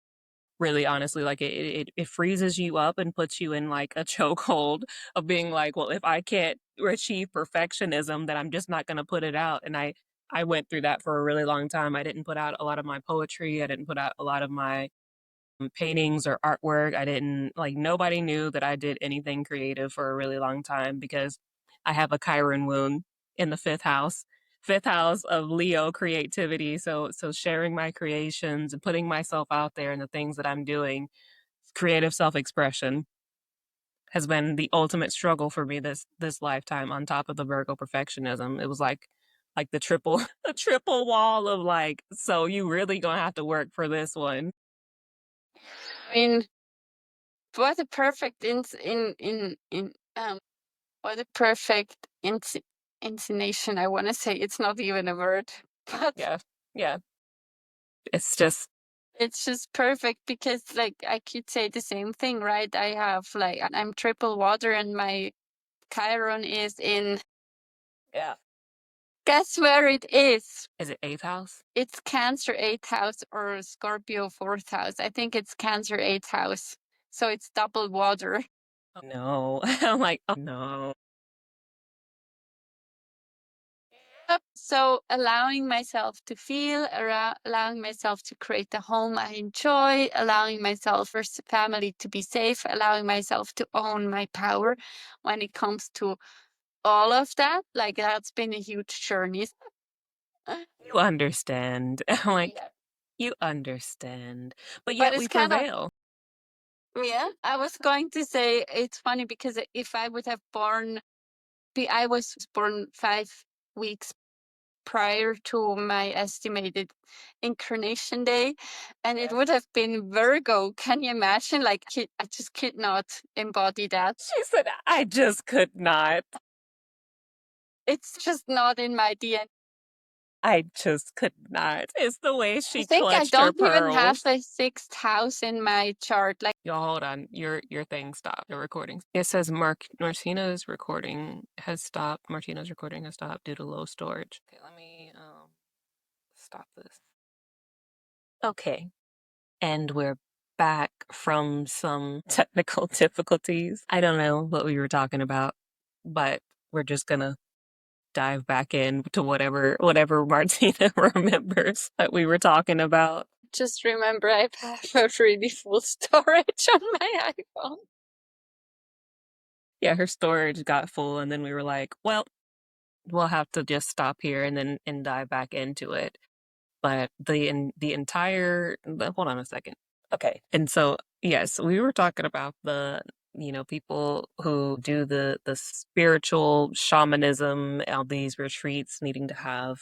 Really, honestly, like it freezes you up and puts you in like a chokehold of being like, well, if I can't achieve perfectionism, then I'm just not going to put it out. And I went through that for a really long time. I didn't put out a lot of my poetry. I didn't put out a lot of my paintings or artwork. I didn't like nobody knew that I did anything creative for a really long time because I have a Chiron wound in the fifth house of Leo creativity. So sharing my creations and putting myself out there and the things that I'm doing, creative self-expression has been the ultimate struggle for me this lifetime on top of the Virgo perfectionism. It was like the triple the triple wall of like, so you really gonna have to work for this one. I mean, what a perfect what a perfect insinuation. I want to say it's not even a word, but Yeah. Yeah. It's just, it's just perfect because like I could say the same thing, right? I have like I'm triple water and my Chiron is in, yeah. guess where it is? Is it eighth house? It's Cancer 8th house or Scorpio 4th house. I think it's Cancer 8th house. So it's double water. No. I'm like, oh no. Yep. So allowing myself to feel, allowing myself to create a home I enjoy, allowing myself first family to be safe, allowing myself to own my power when it comes to all of that. Like that's been a huge journey. You understand. I'm like, Yeah. you understand. But But yet it's we kind of, prevail. yeah, I was going to say it's funny because if I would have I was born 5 weeks prior to my estimated incarnation day, and it Yes. would have been Virgo. Can you imagine? Like, I just could not embody that. She said, I just could not. It's just not in my DNA. I just could not. It's the way I she think I clutched her don't even have pearls. a sixth house in my chart. Like, Y'all hold on. Your thing stopped. The recording. It says Martina's recording has stopped. Martina's recording has stopped due to low storage. Okay, let me stop this. Okay. And we're back from some technical difficulties. I don't know what we were talking about, but we're just gonna dive back in to whatever Martina remembers that we were talking about. just remember I have a really full storage on my iPhone. Yeah, her storage got full, and then we were like, well, we'll have to just stop here and then and dive back into it. But the entire hold on a second. Okay. And so yes, we were talking about the people who do the spiritual shamanism, all these retreats needing to have,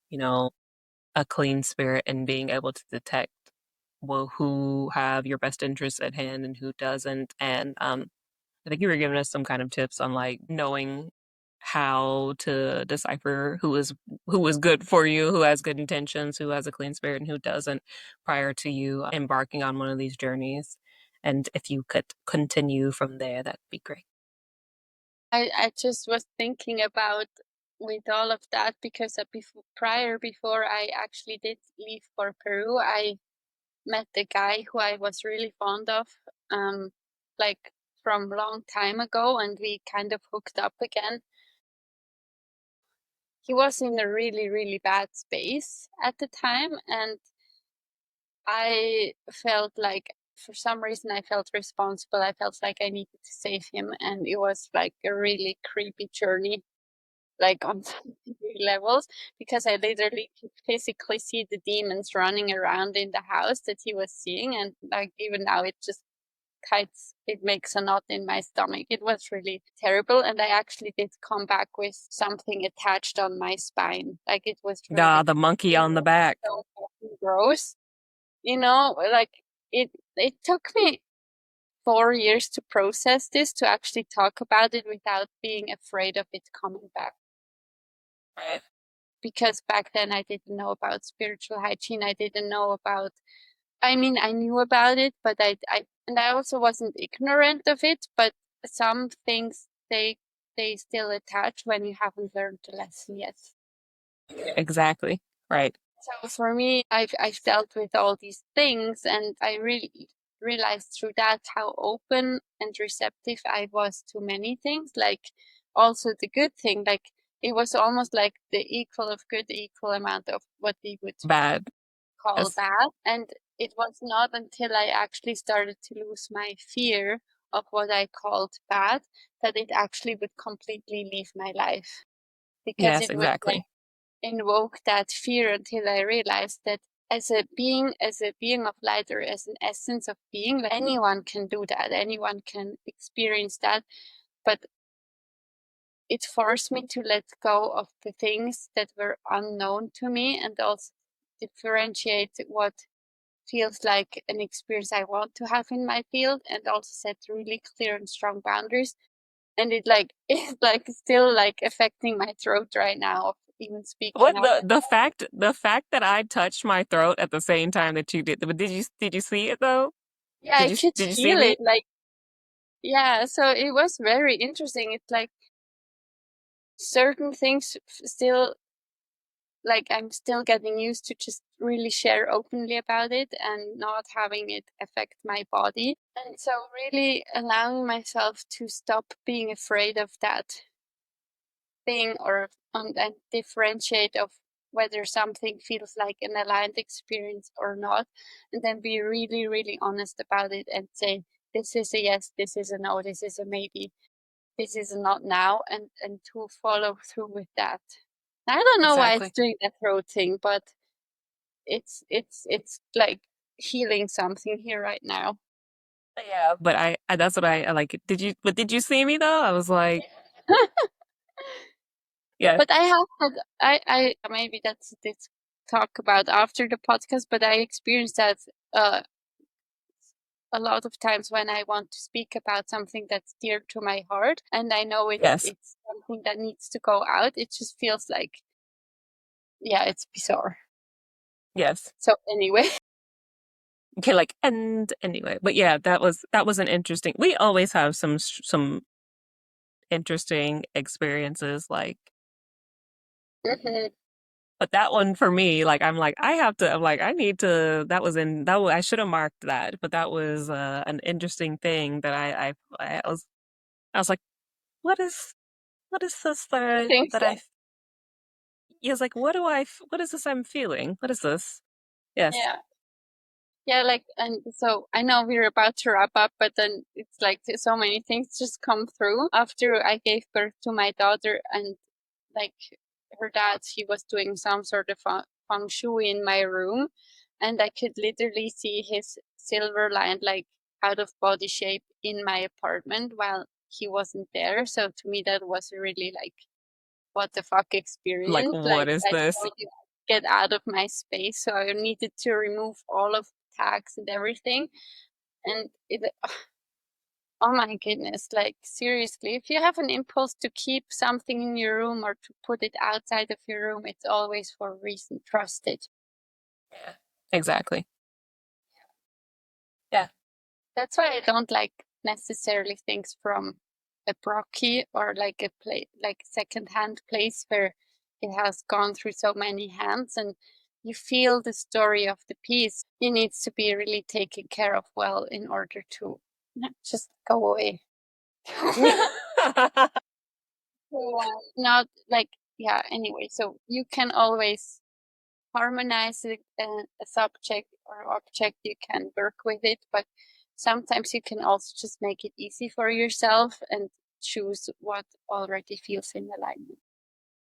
you know, a clean spirit and being able to detect well who have your best interests at hand and who doesn't. And I think you were giving us some kind of tips on like knowing how to decipher who is good for you, who has good intentions, who has a clean spirit, and who doesn't prior to you embarking on one of these journeys. And if you could continue from there, that'd be great. I just was thinking about with all of that because before I actually did leave for Peru, I met the guy who I was really fond of, um, like from long time ago, and we kind of hooked up again. He was in a really, really bad space at the time, and I felt like for some reason I felt responsible. I felt like I needed to save him, and it was like a really creepy journey, like on so many levels, because I literally could physically see the demons running around in the house that he was seeing, and like even now it makes a knot in my stomach. It was really terrible, and I actually did come back with something attached on my spine. Like it was Ah, really, the monkey it on the was back. so fucking gross. Like it took me 4 years to process this, to actually talk about it without being afraid of it coming back. Right. Because back then I didn't know about spiritual hygiene. I didn't know about, I mean, I knew about it, but and I also wasn't ignorant of it, but some things they still attach when you haven't learned the lesson yet. Exactly. Right. So for me, I've dealt with all these things, and I really realized through that how open and receptive I was to many things. Like also the good thing, like it was almost like the equal of good, equal amount of what we would Bad. call Yes. bad. And it was not until I actually started to lose my fear of what I called bad that it actually would completely leave my life, because Yes, it would like exactly. invoke that fear until I realized that as a being of light, or as an essence of being, like anyone can do that, anyone can experience that. But it forced me to let go of the things that were unknown to me, and also differentiate what feels like an experience I want to have in my field, and also set really clear and strong boundaries. And it like it's like still like affecting my throat right now of even speaking What out. the fact that I touched my throat at the same time that you did, but did you see it though? Yeah, I could Did you see feel me? it. Like, yeah, so it was very interesting. It's like certain things still like I'm still getting used to just really share openly about it and not having it affect my body. And so really allowing myself to stop being afraid of that thing, or and differentiate of whether something feels like an aligned experience or not, and then be really, really honest about it and say, this is a yes, this is a no, this is a maybe, this is a not now, and to follow through with that. I don't know why it's Exactly. doing that throat thing, but it's like healing something here right now. Yeah, but I that's what I like. Did you see me though? I was like, yeah, But I have had, I maybe that's this talk about after the podcast, but I experienced that uh, a lot of times when I want to speak about something that's dear to my heart, and I know yes, it's something that needs to go out. It just feels like, yeah, it's bizarre. yes. So anyway, Okay, like, and anyway, but yeah, that was an interesting. We always have some interesting experiences, like, mhm, but that one for me, like, I'm like, I have to, I'm like, I need to. I should have marked that, but that was an interesting thing that I was like, what is what is this I think that so. he was like, what is this I'm feeling? What is this? Yes, Yeah. Yeah, like, and so I know we're about to wrap up, but then it's like so many things just come through after I gave birth to my daughter, and like her dad, he was doing some sort of feng shui in my room, and I could literally see his silver line, like out of body shape in my apartment while he wasn't there. So to me, that was really like, what the fuck like, experience. what Like is I this? told you, get out of my space. So I needed to remove all of the tags and everything. And oh my goodness, like seriously, if you have an impulse to keep something in your room or to put it outside of your room, it's always for a reason. Trust it. Yeah, exactly. Yeah. That's why I don't like necessarily things from a brocky or like a place, like second-hand place where it has gone through so many hands, and you feel the story of the piece. It needs to be really taken care of well in order to not just go away. Not like, yeah, anyway, so you can always harmonize a subject or object, you can work with it, but sometimes you can also just make it easy for yourself and choose what already feels in alignment.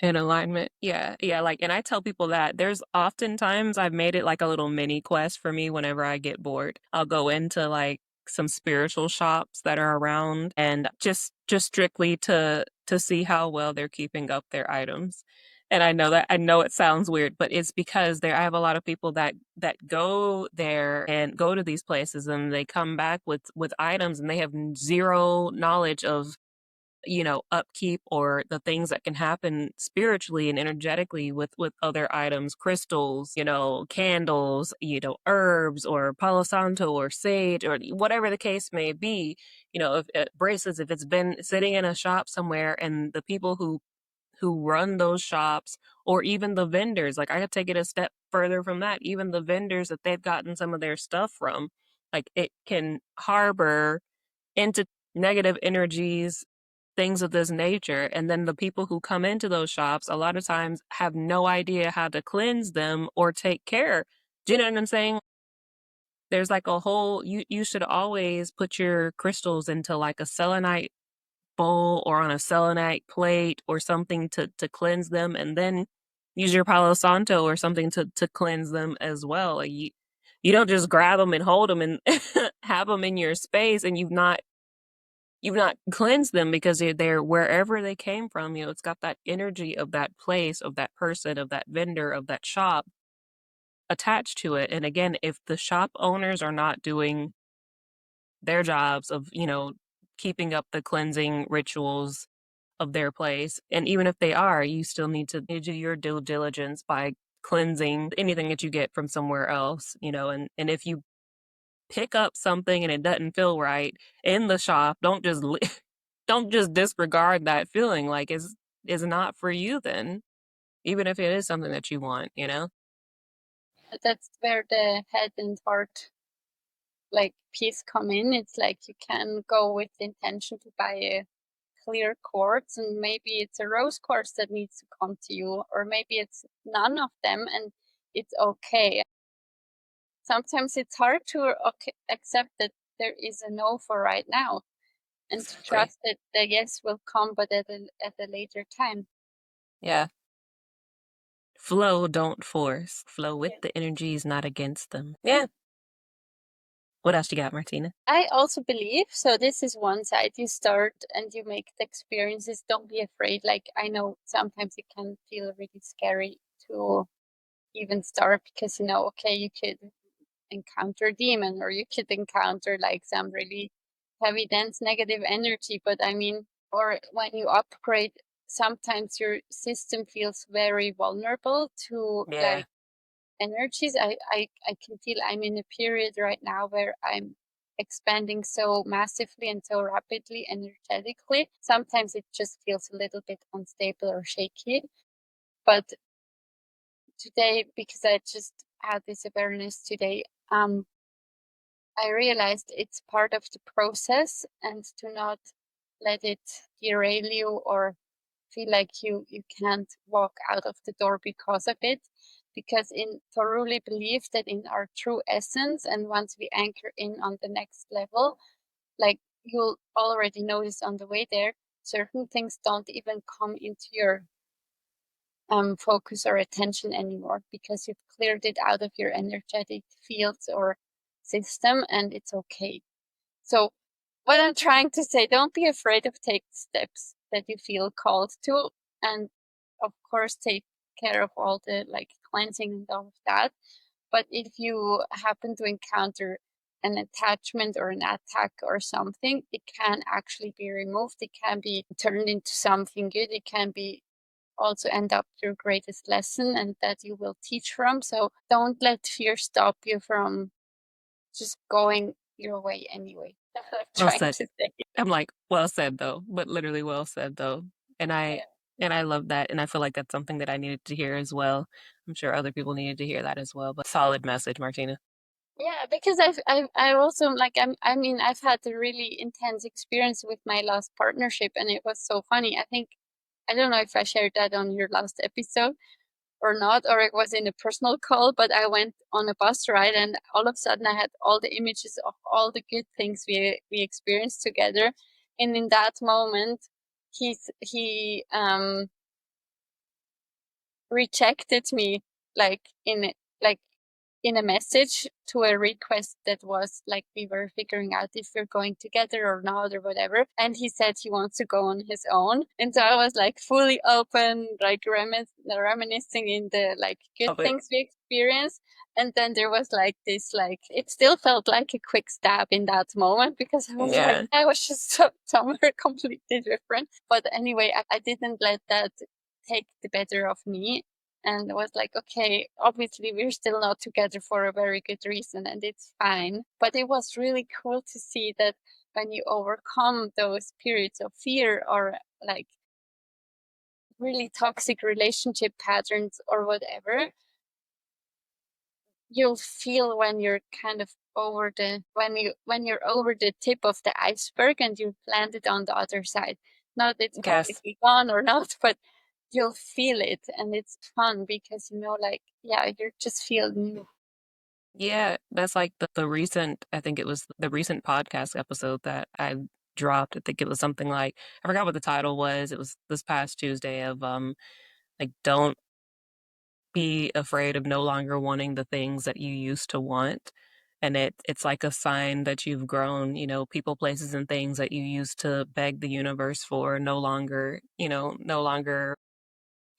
In alignment. Yeah. Yeah. Like, and I tell people that there's oftentimes I've made it like a little mini quest for me whenever I get bored. I'll go into like some spiritual shops that are around and just strictly to see how well they're keeping up their items. And I know it sounds weird, but it's because there I have a lot of people that go there and go to these places and they come back with items and they have zero knowledge of upkeep or the things that can happen spiritually and energetically with other items, crystals, candles, herbs or palo santo or sage or whatever the case may be. If bracelets, if it's been sitting in a shop somewhere and the people who run those shops or even the vendors, like I could take it a step further from that, even the vendors that they've gotten some of their stuff from, like it can harbor into negative energies, things of this nature. And then the people who come into those shops a lot of times have no idea how to cleanse them or take care. Do you know what I'm saying? There's like a whole you should always put your crystals into like a selenite bowl or on a selenite plate or something to cleanse them, and then use your palo santo or something to cleanse them as well. Like you don't just grab them and hold them and have them in your space and you've not cleansed them because they're wherever they came from. It's got that energy of that place, of that person, of that vendor, of that shop attached to it. And again, if the shop owners are not doing their jobs of, keeping up the cleansing rituals of their place, and even if they are, you still need to do your due diligence by cleansing anything that you get from somewhere else, and if you pick up something and it doesn't feel right in the shop, don't just disregard that feeling like is not for you then. even if it is something that you want, you know? That's where the head and heart like piece come in. It's like you can go with the intention to buy a clear quartz, and maybe it's a rose quartz that needs to come to you, or maybe it's none of them, and it's okay. Sometimes it's hard to accept that there is a no for right now, and to Exactly. trust that the yes will come, but at a later time. Yeah. Flow, don't force. Flow with Yeah. the energies, not against them. Yeah. What else you got, Martina? I also believe so. This is one side. You start and you make the experiences. Don't be afraid. Like, I know sometimes it can feel really scary to even start because, okay, you could encounter a demon, or you could encounter like some really heavy, dense negative energy. But I mean, or when you upgrade, sometimes your system feels very vulnerable to Yeah. like energies. I can feel I'm in a period right now where I'm expanding so massively and so rapidly energetically. Sometimes it just feels a little bit unstable or shaky. But today, because I just had this awareness today, I realized it's part of the process, and to not let it derail you or feel like you can't walk out of the door because of it. Because in thoroughly believe that in our true essence, and once we anchor in on the next level, like you'll already notice on the way there, certain things don't even come into your focus or attention anymore, because you've cleared it out of your energetic fields or system, and it's okay. So what I'm trying to say, don't be afraid of taking steps that you feel called to, and of course take care of all the like cleansing and all of that. But if you happen to encounter an attachment or an attack or something, it can actually be removed. It can be turned into something good. It can be also end up your greatest lesson, and that you will teach from. So don't let fear stop you from just going your way anyway. That's what I'm Well trying said. to say. I'm like, well said though, but literally well said though. And I Yeah. and I love that, and I feel like that's something that I needed to hear as well. I'm sure other people needed to hear that as well. But solid message, Martina. Yeah, because I also like I mean I've had a really intense experience with my last partnership, and it was so funny. I think I don't know if I shared that on your last episode or not, or it was in a personal call, but I went on a bus ride, and all of a sudden I had all the images of all the good things we experienced together. And in that moment, he rejected me, like like in a message to a request that was like we were figuring out if we're going together or not or whatever. And he said he wants to go on his own. And so I was like fully open, like reminiscing in the like good Love it. things we experienced. And then there was like this, like, it still felt like a quick stab in that moment, because I was like, Yeah. I was just somewhere completely different. But anyway, I didn't let that take the better of me, and was like, okay, obviously we're still not together for a very good reason, and it's fine. But it was really cool to see that when you overcome those periods of fear, or like really toxic relationship patterns or whatever, you'll feel when you're kind of over the when you're over the tip of the iceberg and you've landed on the other side. Not it's Yes. completely gone or not, but you'll feel it, and it's fun because like, yeah, you're just feeling. Yeah, that's like the recent, I think it was the recent podcast episode that I dropped. I think it was something like, I forgot what the title was. It was this past Tuesday of like, don't be afraid of no longer wanting the things that you used to want. And it's like a sign that you've grown, people, places, and things that you used to beg the universe for no longer, no longer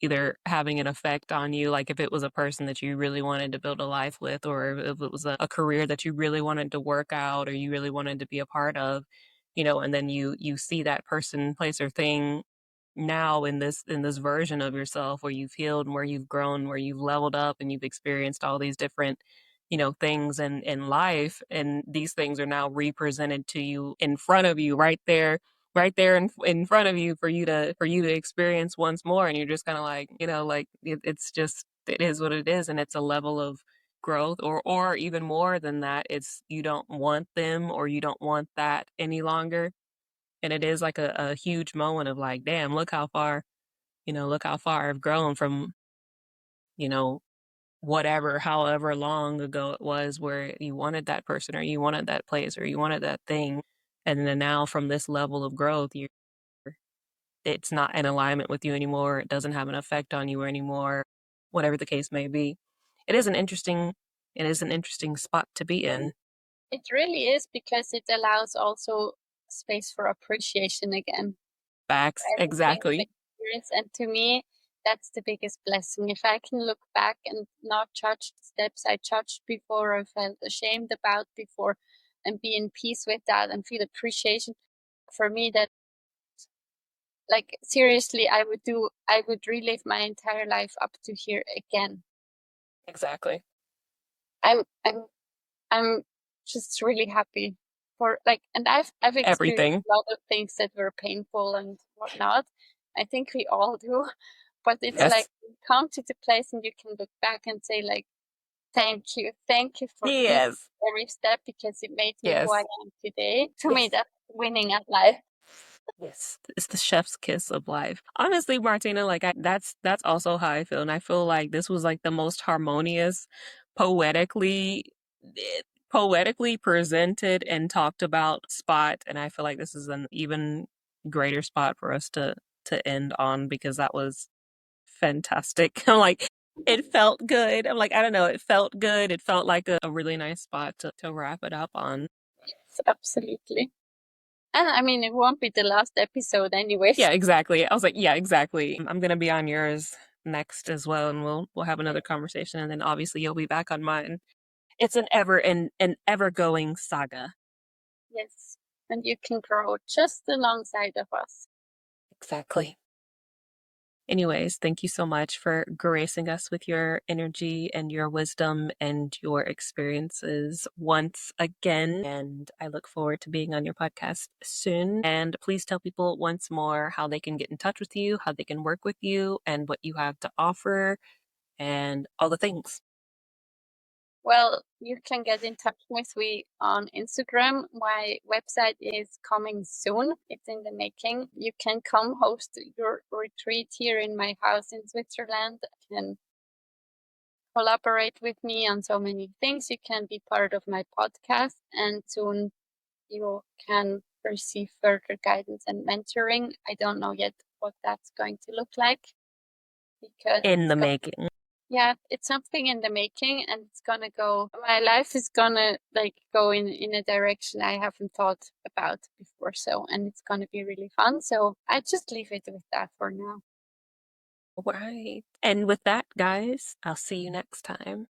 either having an effect on you, like if it was a person that you really wanted to build a life with, or if it was a career that you really wanted to work out or you really wanted to be a part of, and then you see that person, place, or thing now in this version of yourself where you've healed and where you've grown, where you've leveled up and you've experienced all these different things in life, and these things are now represented to you in front of you right there right there in front of you for you to experience once more, and you're just kind of like, like it's just it is what it is, and it's a level of growth, or even more than that, it's you don't want them or you don't want that any longer, and it is like a huge moment of like, damn, look how far, look how far I've grown from, you know whatever, however long ago it was where you wanted that person or you wanted that place or you wanted that thing. And then now from this level of growth, it's not in alignment with you anymore. It doesn't have an effect on you anymore, whatever the case may be. It is an interesting, it is an interesting spot to be in. It really is, because it allows also space for appreciation again for Facts. everything we've Exactly. experienced. And to me, that's the biggest blessing. If I can look back and not judge the steps I judged before or felt ashamed about before, and be in peace with that and feel appreciation, for me, that, like, seriously, I would relive my entire life up to here again. Exactly. I'm I'm I'm just really happy for, like, and I've experienced Everything. a lot of things that were painful and whatnot. I think we all do, but it's like Yes. you come to the place and you can look back and say, like, thank you for each Yes. every step, because it made me who I Yes. am today. To me, Yes. that's winning at life. Yes, it's the chef's kiss of life. Honestly, Martina, like that's also how I feel, and I feel like this was like the most harmonious, poetically, eh, poetically presented and talked about spot, and I feel like this is an even greater spot for us to end on because that was fantastic. I'm like, it felt good. I'm like, I don't know, it felt good. It felt like a really nice spot to wrap it up on. Yes, absolutely. And I mean, it won't be the last episode anyways. Yeah, exactly. I was like, yeah, exactly. I'm gonna be on yours next as well, and we'll have another conversation, and then obviously you'll be back on mine. It's an ever going saga. Yes. And you can grow just alongside of us. Exactly. Anyways, thank you so much for gracing us with your energy and your wisdom and your experiences once again. And I look forward to being on your podcast soon. And please tell people once more how they can get in touch with you, how they can work with you, and what you have to offer, and all the things. Well, you can get in touch with me on Instagram. My website is coming soon. It's in the making. You can come host your retreat here in my house in Switzerland. You can collaborate with me on so many things. You can be part of my podcast, and soon you can receive further guidance and mentoring. I don't know yet what that's going to look like, because In the making. yeah, it's something in the making, and it's gonna go, my life is gonna, like, go in a direction I haven't thought about before. So, and it's gonna be really fun. So I just leave it with that for now. All right. And with that, guys, I'll see you next time.